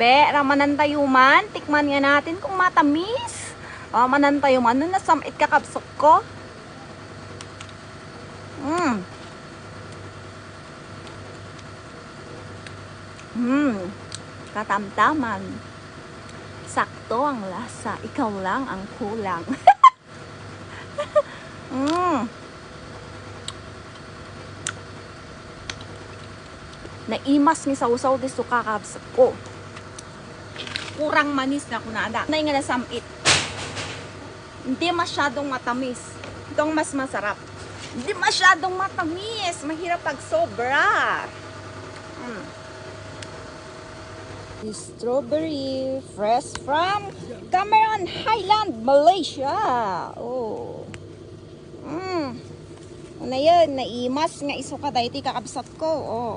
Pera manantayuman, tikman nga natin kung matamis. Manantayuman, ano nasamit kakabsok ko? Katamtaman. Sakto ang lasa, ikaw lang ang kulang. Naimas ni sausaw di so kakabsok ko. Kurang manis na kunada. Na nga nasamit. Hindi masyadong matamis. Ito ang mas masarap. Hindi masyadong matamis. Mahirap pag sobra. Strawberry fresh from Cameron Highland, Malaysia. Oh. Una yun, naimas nga isuka dahiti kakabsat ko. Oh.